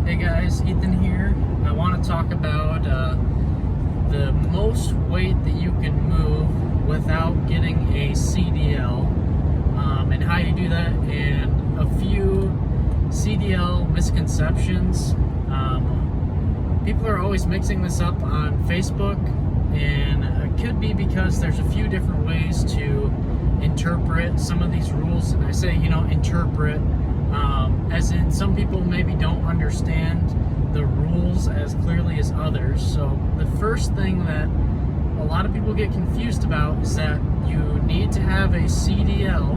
Hey guys, Ethan here. I want to talk about the most weight that you can move without getting a CDL, and how you do that, and a few CDL misconceptions. People are always mixing this up on Facebook, and it could be because there's a few different ways to interpret some of these rules. And I say, interpret, as in some people maybe don't understand the rules as clearly as others. So the first thing that a lot of people get confused about is that you need to have a CDL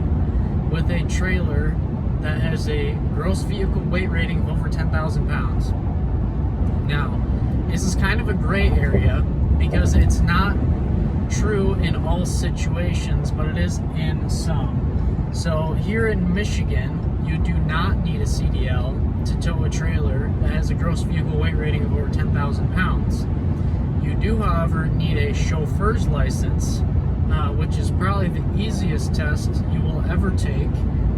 with a trailer that has a gross vehicle weight rating of over 10,000 pounds. Now, this is kind of a gray area because it's not true in all situations, but it is in some. So here in Michigan, you do not need a CDL to tow a trailer that has a gross vehicle weight rating of over 10,000 pounds. You do, however, need a chauffeur's license, which is probably the easiest test you will ever take.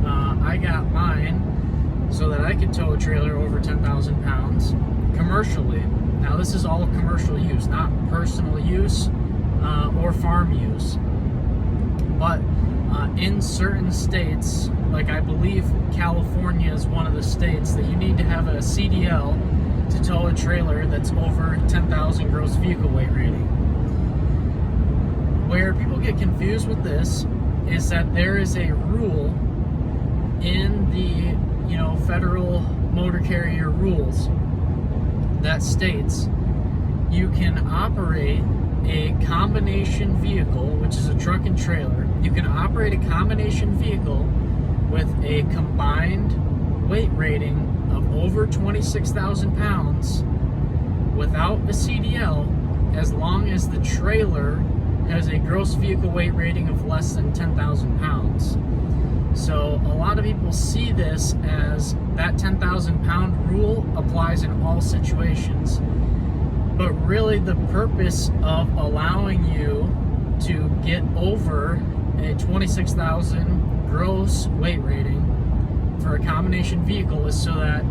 I got mine so that I could tow a trailer over 10,000 pounds commercially. Now, this is all commercial use, not personal use or farm use. But in certain states, like I believe California is one of the states that you need to have a CDL to tow a trailer that's over 10,000 gross vehicle weight rating. Where people get confused with this is that there is a rule in the federal motor carrier rules that states you can operate a combination vehicle, which is a truck and trailer. You can operate a combination vehicle with a combined weight rating of over 26,000 pounds without a CDL, as long as the trailer has a gross vehicle weight rating of less than 10,000 pounds. So a lot of people see this as that 10,000 pound rule applies in all situations. But really the purpose of allowing you to get over a 26,000 gross weight rating for a combination vehicle is so that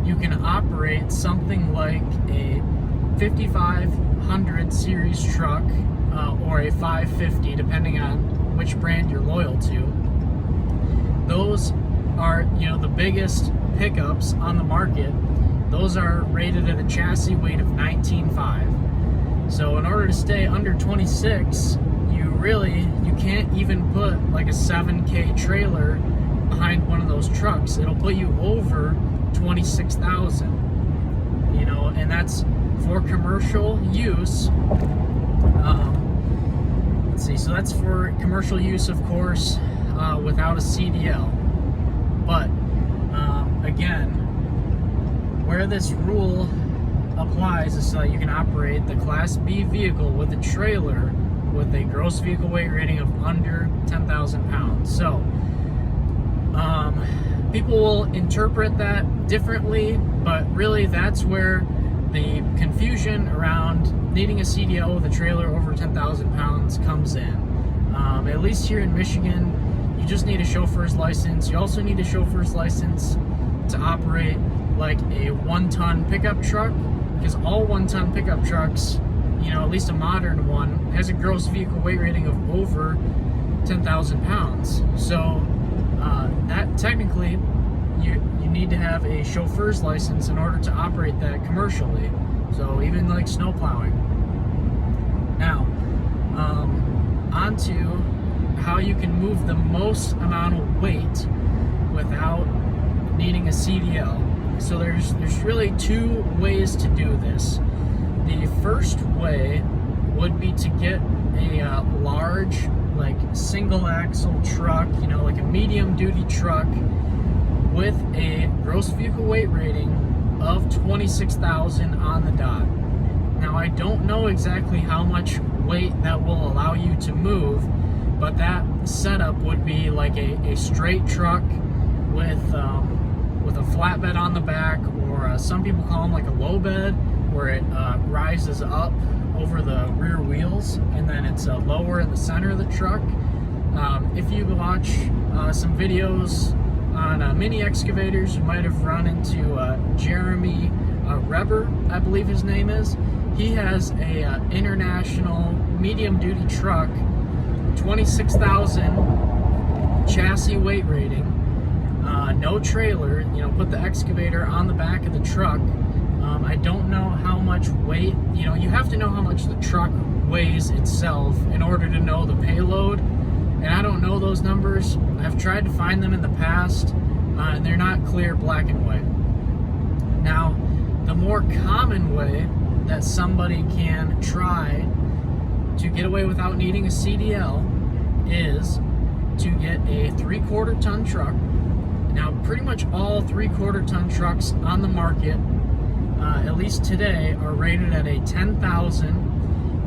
you can operate something like a 5500 series truck or a 550, depending on which brand you're loyal to. Those are, the biggest pickups on the market. Those are rated at a chassis weight of 19.5. So in order to stay under 26, you can't even put like a 7K trailer behind one of those trucks. It'll put you over 26,000. And that's for commercial use. Let's see. So that's for commercial use, of course, without a CDL. But again, where this rule applies is so that you can operate the Class B vehicle with a trailer with a gross vehicle weight rating of under 10,000 pounds. So, people will interpret that differently, but really that's where the confusion around needing a CDL with a trailer over 10,000 pounds comes in. At least here in Michigan, you just need a chauffeur's license. You also need a chauffeur's license to operate like a 1-ton pickup truck, because all 1-ton pickup trucks, at least a modern one, has a gross vehicle weight rating of over 10,000 pounds. So that technically you need to have a chauffeur's license in order to operate that commercially. So even like snow plowing. Now, on to how you can move the most amount of weight without needing a CDL. So there's really two ways to do this. The first way would be to get a large, like single axle truck, like a medium duty truck with a gross vehicle weight rating of 26,000 on the dot. Now, I don't know exactly how much weight that will allow you to move, but that setup would be like a straight truck with a flatbed on the back, or some people call them like a low bed, where it rises up over the rear wheels, and then it's lower in the center of the truck. If you watch some videos on mini excavators, you might have run into Jeremy Reber, I believe his name is. He has a international medium-duty truck, 26,000 chassis weight rating, no trailer. You know, put the excavator on the back of the truck. I don't know how much weight. You know, you have to know how much the truck weighs itself in order to know the payload. And I don't know those numbers. I've tried to find them in the past, and they're not clear black and white. Now, the more common way that somebody can try to get away without needing a CDL is to get a 3/4 ton truck. Now, pretty much all 3/4 ton trucks on the market, at least today, are rated at a 10,000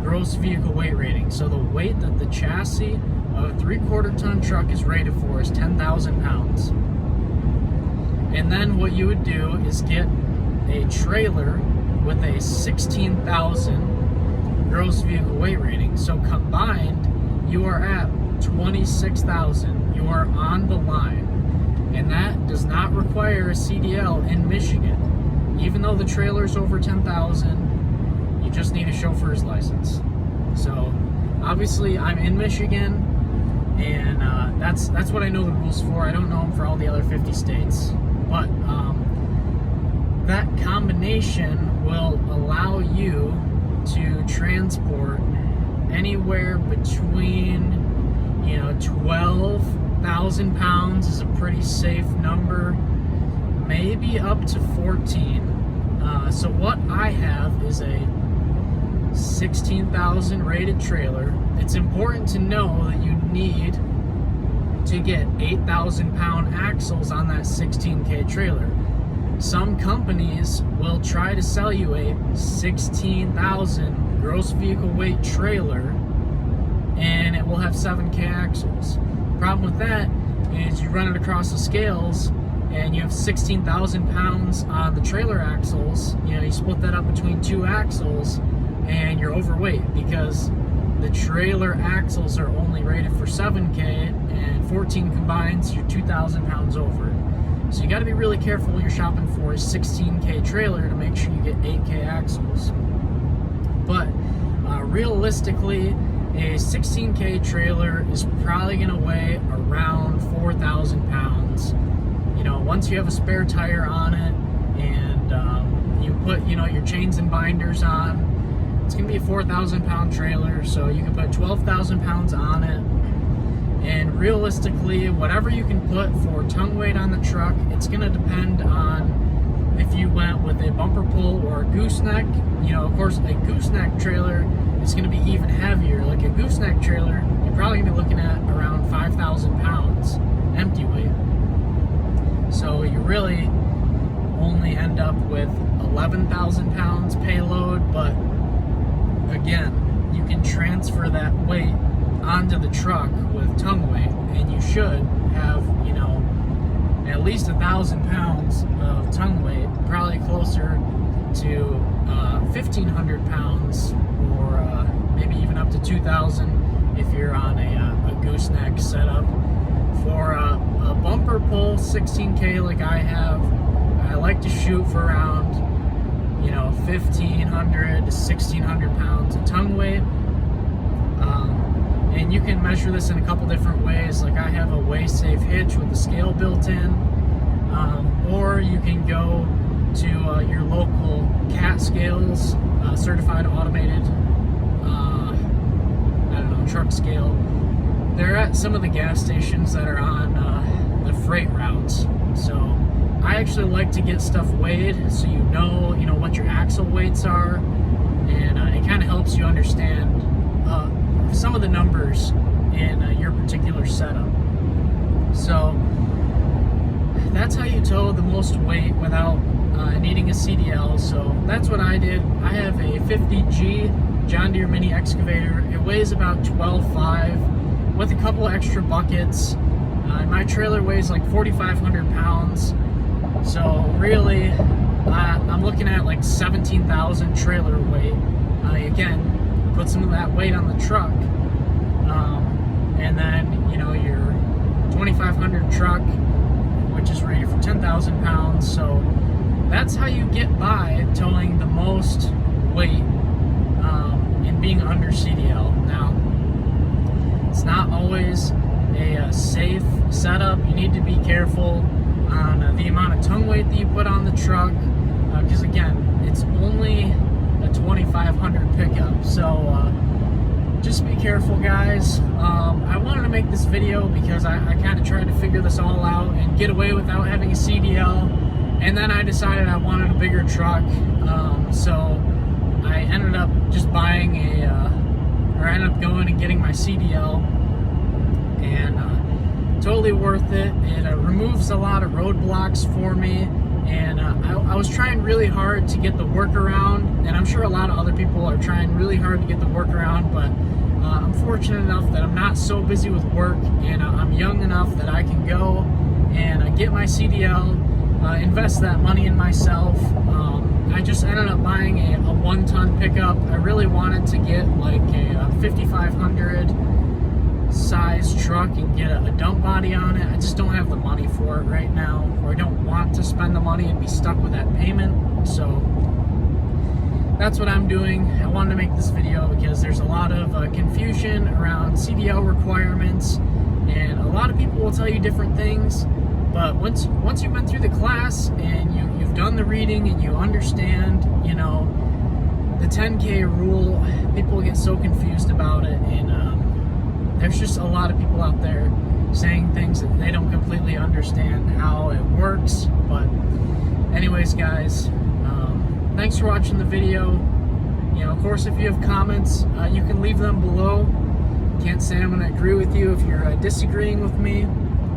gross vehicle weight rating. So the weight that the chassis of a 3/4 ton truck is rated for is 10,000 pounds. And then what you would do is get a trailer with a 16,000 gross vehicle weight rating. So combined, you are at 26,000. You are on the line. And that does not require a CDL in Michigan. Even though the trailer's over 10,000, you just need a chauffeur's license. So obviously I'm in Michigan, and that's what I know the rules for. I don't know them for all the other 50 states. But that combination will allow you to transport anywhere between, 12,000 pounds is a pretty safe number, maybe up to 14. So what I have is a 16,000 rated trailer. It's important to know that you need to get 8,000 pound axles on that 16K trailer. Some companies will try to sell you a 16,000 gross vehicle weight trailer, and it will have 7K axles. Problem with that is you run it across the scales and you have 16,000 pounds on the trailer axles. You split that up between two axles and you're overweight, because the trailer axles are only rated for 7K, and 14 combined, so you're 2,000 pounds over. So you got to be really careful when you're shopping for a 16K trailer to make sure you get 8K axles. But realistically, a 16K trailer is probably going to weigh around 4,000 pounds. Once you have a spare tire on it, and you put, your chains and binders on, it's going to be a 4,000 pound trailer. So you can put 12,000 pounds on it. And realistically, whatever you can put for tongue weight on the truck, it's going to depend on if you went with a bumper pull or a gooseneck. Of course, a gooseneck trailer is going to be even heavier. Like a gooseneck trailer, you're probably going to be looking at around 5,000 pounds empty weight. So you really only end up with 11,000 pounds payload, but again, you can transfer that weight onto the truck with tongue weight, and you should have, at least 1,000 pounds of tongue weight, probably closer to 1,500 pounds, or maybe even up to 2,000 if you're on a gooseneck setup. For a bumper pull 16K like I have, I like to shoot for around 1,500 to 1,600 pounds of tongue weight. And you can measure this in a couple different ways. Like I have a Weigh Safe hitch with a scale built in, or you can go to your local CAT scales, certified automated, truck scale. They're at some of the gas stations that are on the freight routes. So I actually like to get stuff weighed, so you know what your axle weights are, and it kind of helps you understand some of the numbers in your particular setup. So that's how you tow the most weight without needing a CDL. So that's what I did. I have a 50G John Deere mini excavator. It weighs about 12.5 with a couple extra buckets. My trailer weighs like 4,500 pounds. So really, I'm looking at like 17,000 trailer weight. Again, put some of that weight on the truck, and then your 2,500 truck which is rated for 10,000 pounds. So that's how you get by towing the most weight and being under CDL. Now, it's not always a safe setup. You need to be careful on the amount of tongue weight that you put on the truck, because again, it's only a 2,500 pickup. So just be careful, guys. I wanted to make this video because I kind of tried to figure this all out and get away without having a CDL, and then I decided I wanted a bigger truck. So I ended up just buying or I ended up going and getting my CDL, and totally worth it. It removes a lot of roadblocks for me, and I was trying really hard to get the workaround, and I'm sure a lot of other people are trying really hard to get the workaround, but I'm fortunate enough that I'm not so busy with work, and I'm young enough that I can go and get my CDL, invest that money in myself. I just ended up buying a 1-ton pickup. I really wanted to get like a 5,500 size truck and get a dump body on it. I just don't have the money for it right now, or I don't want to spend the money and be stuck with that payment. So that's what I'm doing. I wanted to make this video because there's a lot of confusion around CDL requirements, and a lot of people will tell you different things, but once you've been through the class and you've done the reading and you understand, you know, the 10K rule, people get so confused about it, and there's just a lot of people out there saying things that they don't completely understand how it works. But anyways, guys, thanks for watching the video. You know, of course, if you have comments, you can leave them below. Can't say I'm going to agree with you if you're disagreeing with me.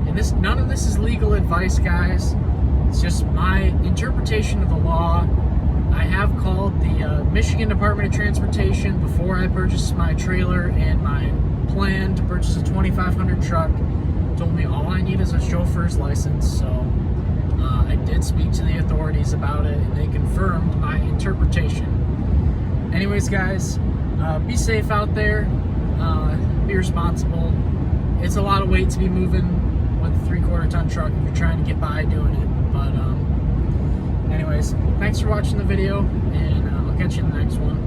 And none of this is legal advice, guys. It's just my interpretation of the law. I have called the Michigan Department of Transportation before I purchased my trailer and my plan to purchase a 2,500 truck. Told me all I need is a chauffeur's license. So I did speak to the authorities about it, and they confirmed my interpretation. Anyways, guys, be safe out there. Be responsible. It's a lot of weight to be moving with a 3/4 ton truck if you're trying to get by doing it. But anyways, thanks for watching the video, and I'll catch you in the next one.